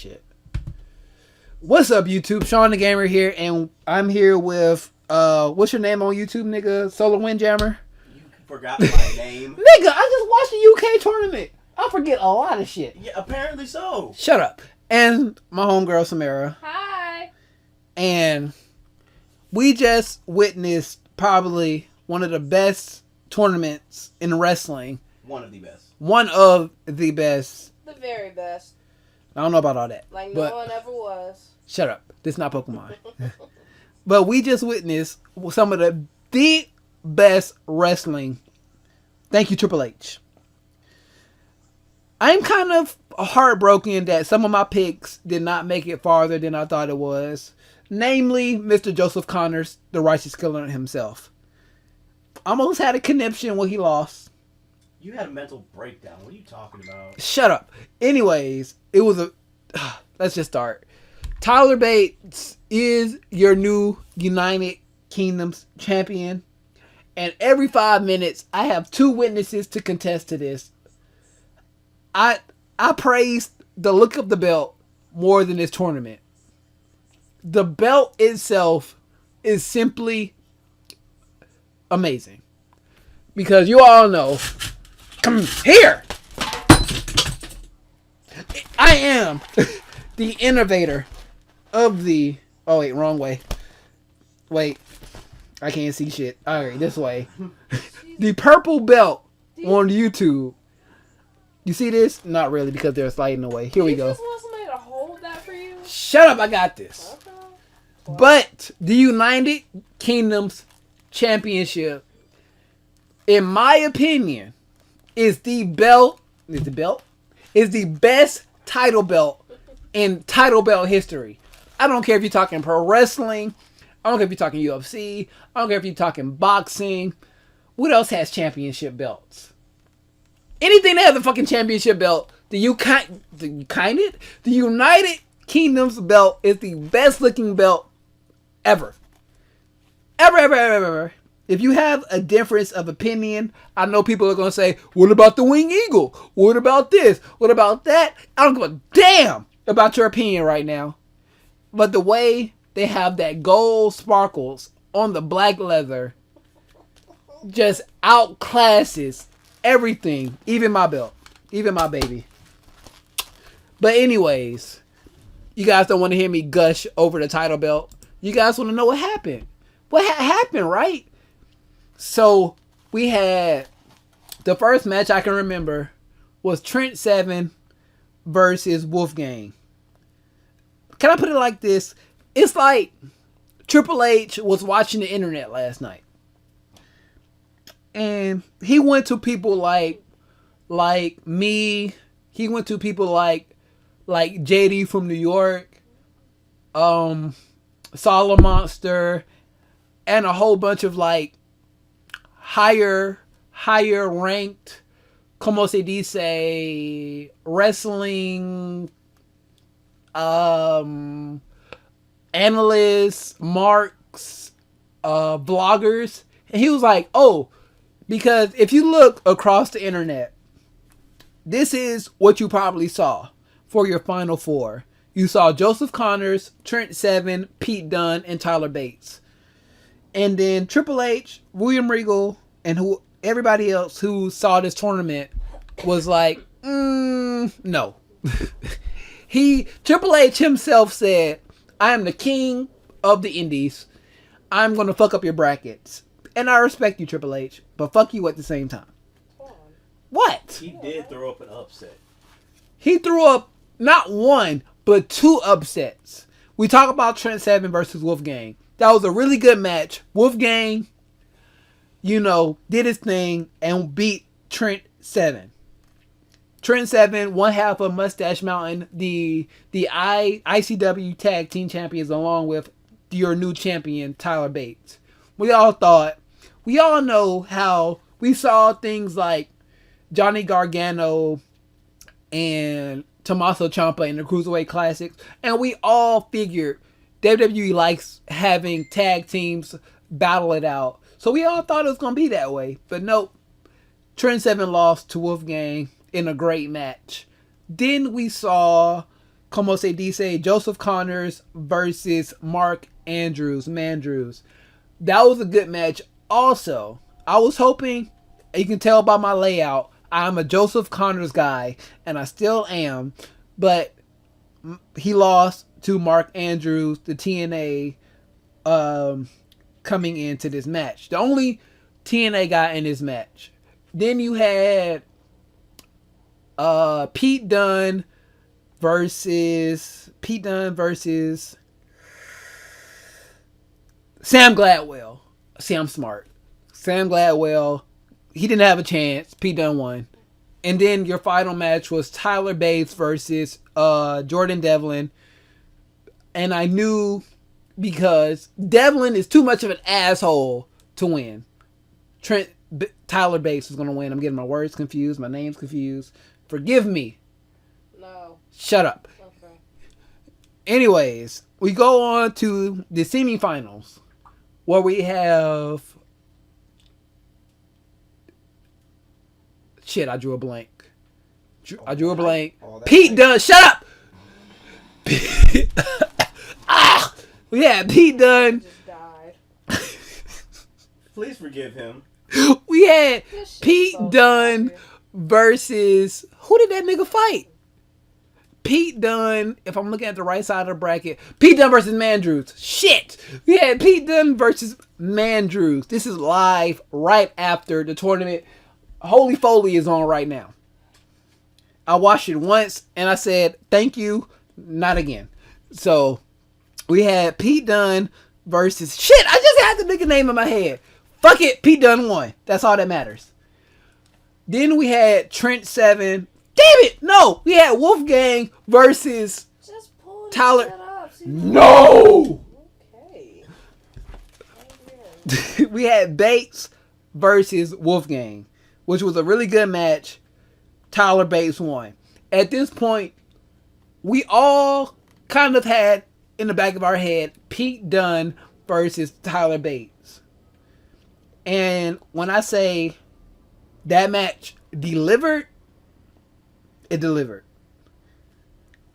shit. What's up, YouTube? Shawn DaGamer here, and I'm here with what's your name on YouTube, nigga? Solar Windjammer. You forgot my name, nigga. I just watched the UK tournament. I forget a lot of shit. Yeah, apparently so. Shut up. And my homegirl Samara. Hi. And we just witnessed probably one of the best tournaments in wrestling. One of the best. One of the best. The very best. I don't know about all that. Like no one ever was. Shut up. This is not Pokemon. But we just witnessed some of the best wrestling. Thank you, Triple H. I'm kind of heartbroken that some of my picks did not make it farther than I thought it was. Namely, Mr. Joseph Connors, the Righteous Killer himself. Almost had a conniption when he lost. You had a mental breakdown. What are you talking about? Shut up. Anyways, it was a... let's just start. Tyler Bates is your new United Kingdom's champion. And every 5 minutes, I have 2 witnesses to contest to this. I praised the look of the belt more than this tournament. The belt itself is simply amazing. Because you all know, come here! I am the innovator of the... Oh, wait, wrong way. Wait, I can't see shit. Alright, this way. The purple belt on YouTube. You see this? Not really, because they're sliding away. Here we go. You just want somebody to hold that for you? Shut up, I got this. Okay. But the United Kingdom's championship, in my opinion, is the best title belt in title belt history. I don't care if you're talking pro wrestling. I don't care if you're talking UFC. I don't care if you're talking boxing. What else has championship belts? Anything that has a fucking championship belt, the United Kingdom's belt is the best looking belt ever. Ever. If you have a difference of opinion, I know people are going to say, what about the Winged Eagle? What about this? What about that? I don't give a damn about your opinion right now. But the way they have that gold sparkles on the black leather just outclasses everything, even my belt, even my baby. But anyways, you guys don't want to hear me gush over the title belt. You guys want to know what happened. What happened, right? So we had the first match I can remember was Trent Seven versus Wolfgang. Can I put it like this? It's like Triple H was watching the internet last night. And he went to people like me. He went to people like JD from New York, Solid Monster, and a whole bunch of like higher ranked, como se dice, wrestling analysts, marks, vloggers. And he was like, oh, because if you look across the internet, this is what you probably saw for your Final Four. You saw Joseph Connors, Trent Seven, Pete Dunne, and Tyler Bates. And then Triple H, William Regal, and everybody else who saw this tournament was like, no. Triple H himself said, I am the king of the indies. I'm going to fuck up your brackets. And I respect you, Triple H, but fuck you at the same time. What? He did throw up an upset. He threw up not one, but 2 upsets. We talk about Trent Seven versus Wolfgang. That was a really good match. Wolfgang, did his thing and beat Trent Seven. Trent Seven, one half of Mustache Mountain, the ICW Tag Team Champions, along with your new champion, Tyler Bates. We all know how we saw things like Johnny Gargano and Tommaso Ciampa in the Cruiserweight Classics, and we all figured WWE likes having tag teams battle it out. So we all thought it was going to be that way. But nope. Trent Seven lost to Wolfgang in a great match. Then we saw como se dice, Joseph Connors versus Mark Mandrews. That was a good match. Also, I was hoping, you can tell by my layout, I'm a Joseph Connors guy, and I still am, but he lost to Mark Andrews, the TNA, coming into this match. The only TNA guy in this match. Then you had Pete Dunne versus Sam Gladwell. See, I'm smart. Sam Gladwell, he didn't have a chance. Pete Dunne won. And then your final match was Tyler Bates versus Jordan Devlin. And I knew, because Devlin is too much of an asshole to win. Tyler Bates was going to win. I'm getting my words confused. My name's confused. Forgive me. No. Shut up. Okay. Anyways, we go on to the semifinals, where we have... Shit, I drew a blank. I drew a blank. Pete Dunne. Shut up! We had Pete Dunne. Just died. Please forgive him. We had This shit's Pete so Dunne stupid. versus... Who did that nigga fight? Pete Dunne, if I'm looking at the right side of the bracket, Pete Dunne versus Mandrews. Shit! We had Pete Dunne versus Mandrews. This is live right after the tournament. Holy Foley is on right now. I watched it once and I said, thank you, not again. So, we had Pete Dunne versus... Shit, I just had the nigga name in my head. Fuck it, Pete Dunne won. That's all that matters. Then we had Trent Seven. Damn it! No! We had Wolfgang versus Just pull this Tyler. shit up. See? No! Okay. We had Bates versus Wolfgang, which was a really good match. Tyler Bates won. At this point, we all kind of had in the back of our head Pete Dunne versus Tyler Bates. And when I say that match delivered, it delivered.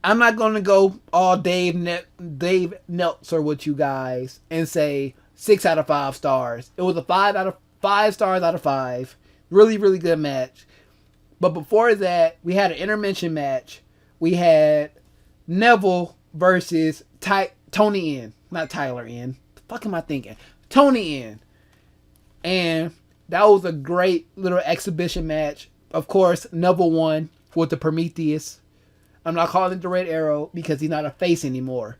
I'm not going to go all Dave Meltzer with you guys and say 6 out of 5 stars. It was a 5 stars out of 5. Really, really good match. But before that, we had an intervention match. We had Neville versus Tony N. Not Tyler N. The fuck am I thinking? Tony N. And that was a great little exhibition match. Of course, Neville won with the Prometheus. I'm not calling it the Red Arrow because he's not a face anymore.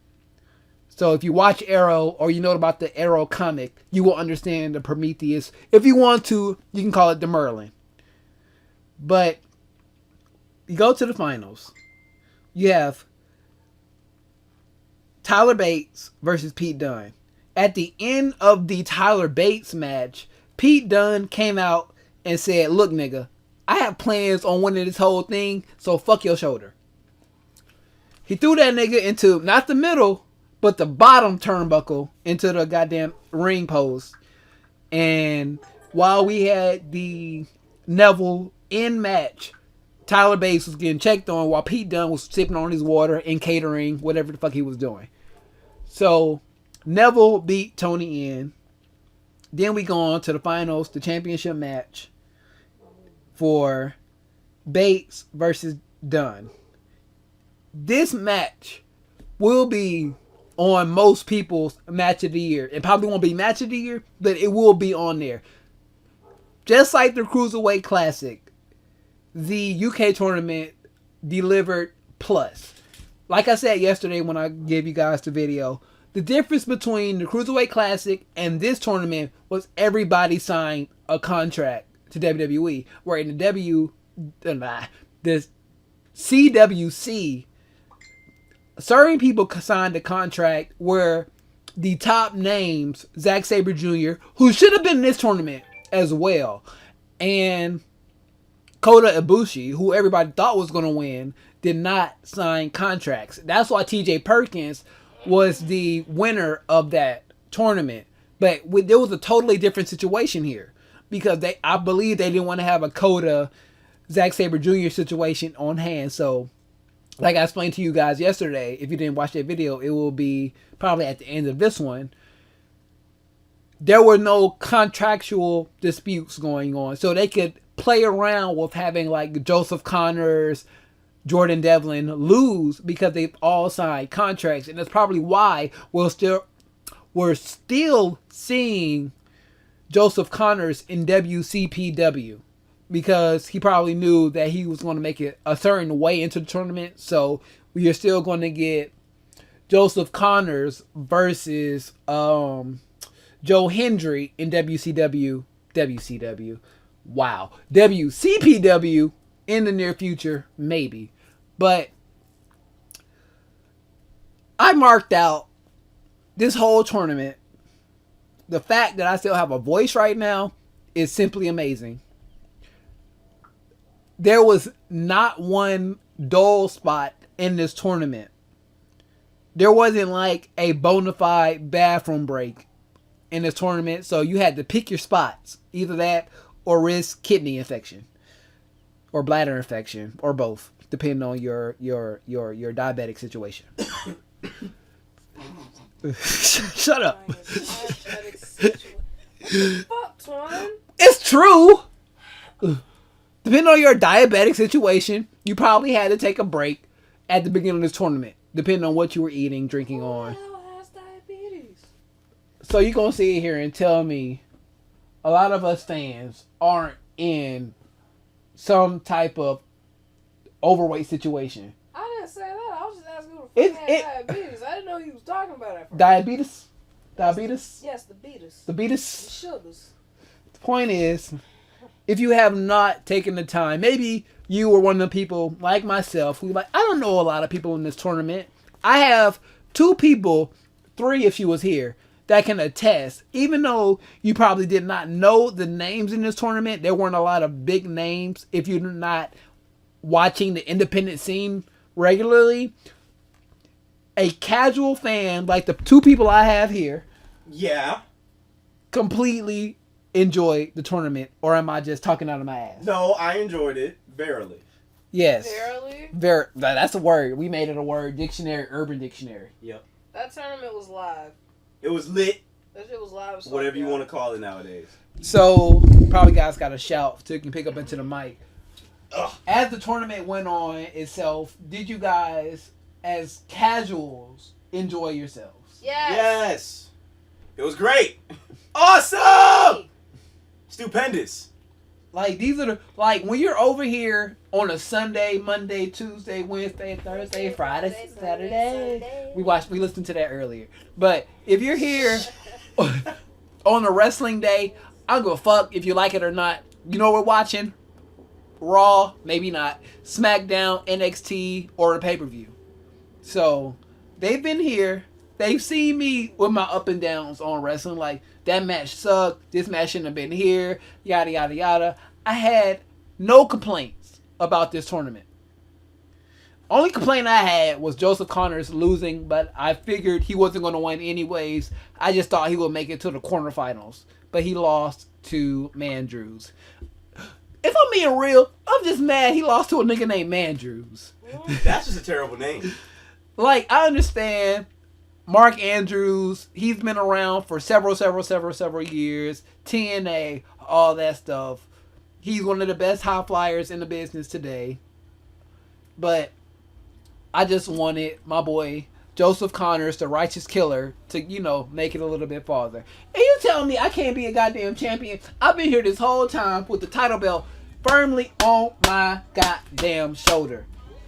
So if you watch Arrow or you know about the Arrow comic, you will understand the Prometheus. If you want to, you can call it the Merlin. But you go to the finals. You have Tyler Bates versus Pete Dunne. At the end of the Tyler Bates match, Pete Dunne came out and said, look, nigga, I have plans on winning this whole thing, so fuck your shoulder. He threw that nigga into, not the middle, but the bottom turnbuckle into the goddamn ring post. And while we had the Neville in match, Tyler Bates was getting checked on while Pete Dunne was sipping on his water and catering, whatever the fuck he was doing. So, Neville beat Tony in. Then we go on to the finals, the championship match for Bates versus Dunne. This match will be on most people's match of the year. It probably won't be match of the year, but it will be on there. Just like the Cruiserweight Classic, the UK tournament delivered plus. Like I said yesterday when I gave you guys the video, the difference between the Cruiserweight Classic and this tournament was everybody signed a contract to WWE. Where in the CWC, certain people signed a contract where the top names, Zack Sabre Jr., who should have been in this tournament as well, and Kota Ibushi, who everybody thought was going to win, did not sign contracts. That's why TJ Perkins was the winner of that tournament. But there was a totally different situation here. Because I believe they didn't want to have a Kota Zack Sabre Jr. situation on hand. So like I explained to you guys yesterday, if you didn't watch that video, it will be probably at the end of this one. There were no contractual disputes going on. So they could play around with having like Joseph Connors, Jordan Devlin lose because they've all signed contracts. And that's probably why we're still seeing Joseph Connors in WCPW. Because he probably knew that he was going to make it a certain way into the tournament. So we are still going to get Joseph Connors versus Joe Hendry in WCW. Wow. WCPW in the near future, maybe. But I marked out this whole tournament. The fact that I still have a voice right now is simply amazing. There was not one dull spot in this tournament. There wasn't like a bona fide bathroom break in this tournament, so you had to pick your spots. Either that or risk kidney infection or bladder infection or both, depending on your diabetic situation. Shut up. Fuck, Twan. It's true. Depending on your diabetic situation, you probably had to take a break at the beginning of this tournament, depending on what you were eating, drinking on. Who the hell has diabetes? So you're going to sit here and tell me a lot of us fans aren't in some type of overweight situation. I didn't say that. I was just asking who the fuck had diabetes. I didn't know he was talking about that. Diabetes? Diabetes? Yes, the beatus. The The beatus? sugars. The point is, if you have not taken the time, maybe you were one of the people like myself who I don't know a lot of people in this tournament. I have 2 people, 3 if she was here, that can attest. Even though you probably did not know the names in this tournament, there weren't a lot of big names if you're not watching the independent scene regularly. A casual fan like the 2 people I have here, Yeah. completely enjoy the tournament, or am I just talking out of my ass? No, I enjoyed it. Verily. Yes. Barely. That's a word. We made it a word. Dictionary, Urban Dictionary. Yep. That tournament was live. It was lit. That shit was live. So Whatever you want to call it nowadays. So, probably guys got a shout so you can pick up into the mic. Ugh. As the tournament went on itself, did you guys, as casuals, enjoy yourselves? Yes. It was great. Awesome. Stupendous. Like, these are the, like, when you're over here on a Sunday, Monday, Tuesday, Wednesday, Thursday, Friday, Saturday. We listened to that earlier. But if you're here on a wrestling day, I don't give a fuck if you like it or not. You know what we're watching? Raw, maybe not. SmackDown, NXT, or the pay-per-view. So, they've been here. They've seen me with my up and downs on wrestling. Like, that match sucked. This match shouldn't have been here. Yada, yada, yada. I had no complaints about this tournament. Only complaint I had was Joseph Connors losing, but I figured he wasn't going to win anyways. I just thought he would make it to the quarterfinals. But he lost to Mandrews. If I'm being real, I'm just mad he lost to a nigga named Mandrews. That's just a terrible name. Like, I understand Mark Andrews, he's been around for several years. TNA, all that stuff. He's one of the best high flyers in the business today. But I just wanted my boy Joseph Connors, the Righteous Killer, to, you know, make it a little bit farther. And you telling me I can't be a goddamn champion? I've been here this whole time with the title belt firmly on my goddamn shoulder.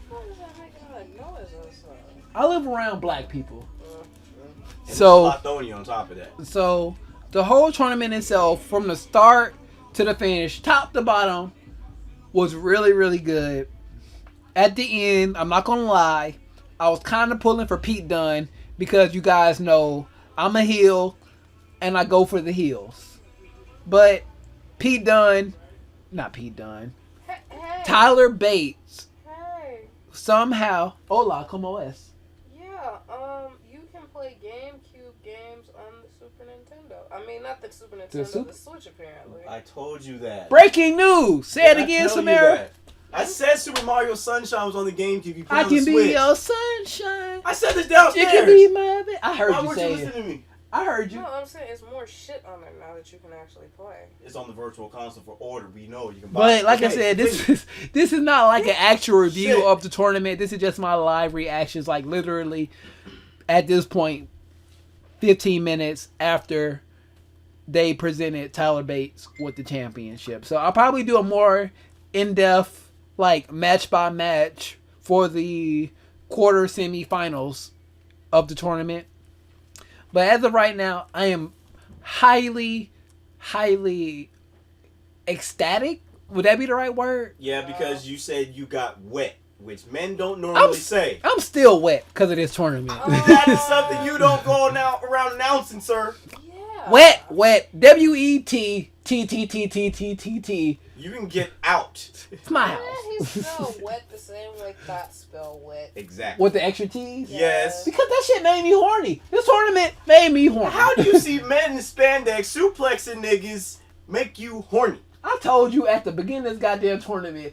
Why does that make all that noise outside? I live around black people. And So, Lithonia on top of that. So, the whole tournament itself, from the start to the finish, top to bottom, was really, really good. At the end, I'm not going to lie, I was kind of pulling for Pete Dunne because you guys know I'm a heel and I go for the heels. But Tyler Bates, somehow, hola, como es? Yeah, you can play GameCube games on the Super Nintendo. I mean, not the Super Nintendo, the Switch apparently. I told you that. Breaking news! Say it Did I again, tell you Samara. that? I said Super Mario Sunshine was on the GameCube. You put it I on the can be Switch. your sunshine. I said this downstairs. You can be my baby. I heard Why you weren't say you it. listening to me? I heard you. No, I'm saying it's more shit on there now that you can actually play. It's on the virtual console for order. We know you can buy it. But like I Okay, said, please. this is not like an actual review Shit. of the tournament. This is just my live reactions. Like literally, at this point, 15 minutes after they presented Tyler Bates with the championship. So I'll probably do a more in-depth, like match by match for the quarter semifinals of the tournament. But as of right now, I am highly ecstatic. Would that be the right word? Yeah, because you said you got wet, which men don't normally say. I'm still wet because of this tournament. That is something you don't go now around announcing, sir. Yeah. Wet. WET. You can get out. It's my Yeah, house. he's still wet the same way thought spell wet. Exactly. With the extra T's? Yes. Because that shit made me horny. This tournament made me horny. How do you see men in spandex suplexing niggas make you horny? I told you at the beginning of this goddamn tournament,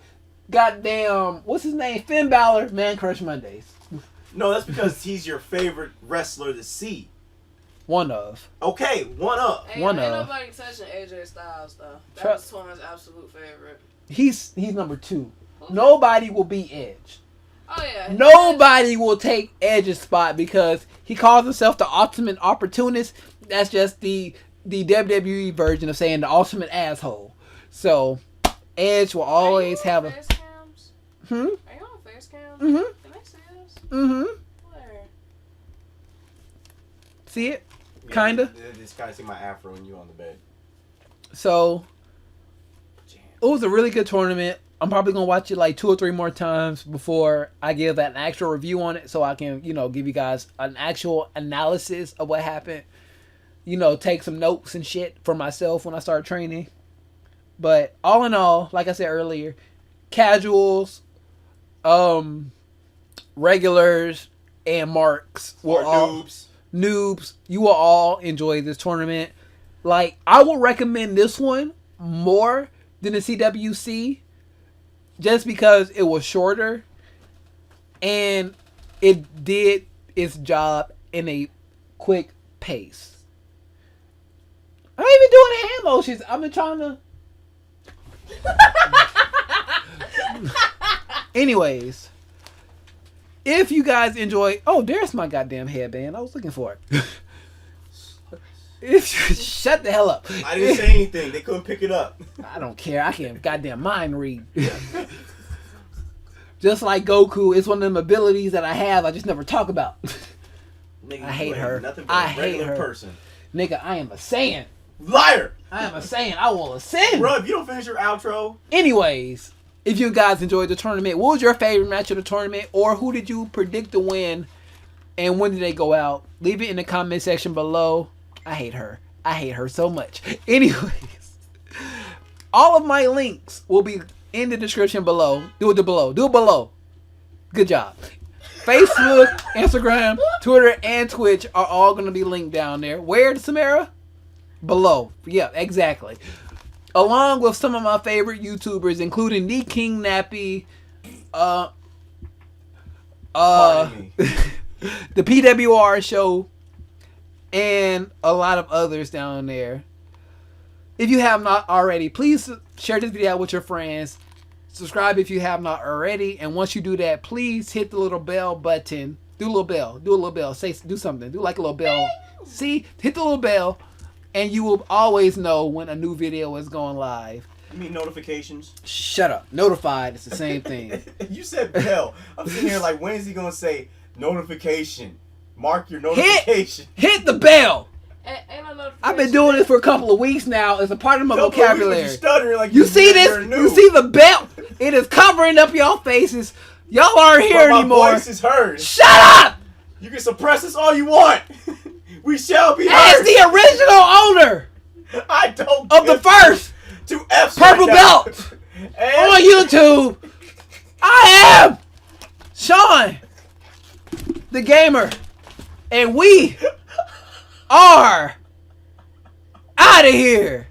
goddamn, what's his name? Finn Balor, Man Crush Mondays. No, that's because he's your favorite wrestler to see. One of. Okay, one up. Ain't, One ain't of. nobody touching AJ Styles though. That Trust- was Twan's absolute favorite. He's number 2. Nobody will beat Edge. Oh yeah. Nobody will take Edge's spot because he calls himself the ultimate opportunist. That's just the WWE version of saying the ultimate asshole. So Edge will always have a. Face cams? Hmm. Are you on face cams? Mhm. Can I see this? Mhm. Where? See it? Kinda. Just kind of see my afro and you on the bed. So it was a really good tournament. I'm probably gonna watch it like 2 or 3 more times before I give an actual review on it, so I can, give you guys an actual analysis of what happened. Take some notes and shit for myself when I start training. But all in all, like I said earlier, casuals, regulars, and marks will Or all noobs. noobs. You will all enjoy this tournament. Like, I will recommend this one more than the CWC. Just because it was shorter and it did its job in a quick pace. I'm even doing hand motions. I've been trying to. Anyways, if you guys enjoy. Oh, there's my goddamn headband. I was looking for it. Shut the hell up. I didn't say anything. They couldn't pick it up. I don't care. I can goddamn mind read. Just like Goku, it's one of them abilities that I have. I just never talk about. Nigga, I hate you ain't her. Nothing but I a hate regular her. person. Nigga, I am a Saiyan. Liar. I am a Saiyan. I will ascend. Bro, if you don't finish your outro, Anyways, if you guys enjoyed the tournament, what was your favorite match of the tournament? Or who did you predict to win? And when did they go out? Leave it in the comment section below. I hate her. I hate her so much. Anyways, all of my links will be in the description below. Do it below. Do it below. Good job. Facebook, Instagram, Twitter, and Twitch are all going to be linked down there. Where, Samara? Below. Yeah, exactly. Along with some of my favorite YouTubers, including the King Nappy, pardon me. the PWR show, and a lot of others down there. If you have not already, please share this video out with your friends. Subscribe if you have not already. And once you do that, please hit the little bell button. Do a little bell. Do a little bell. Do something. Do like a little bell. See? Hit the little bell. And you will always know when a new video is going live. You mean notifications? Shut up. Notified. It's the same thing. You said bell. I'm sitting here like, when is he going to say notification? Mark your notification. Hit the bell. Ain't no notification. I've been doing this for a couple of weeks now. It's a part of my Couple of weeks, but vocabulary. you stuttering like You see this? never knew. You see the belt? It is covering up your faces. Y'all aren't here But my anymore. voice is heard. Shut up! You can suppress us all you want. We shall be As heard. the original owner I don't of the give first two F's purple right now. belt And on YouTube, I am Shawn DaGamer, and we are out of here.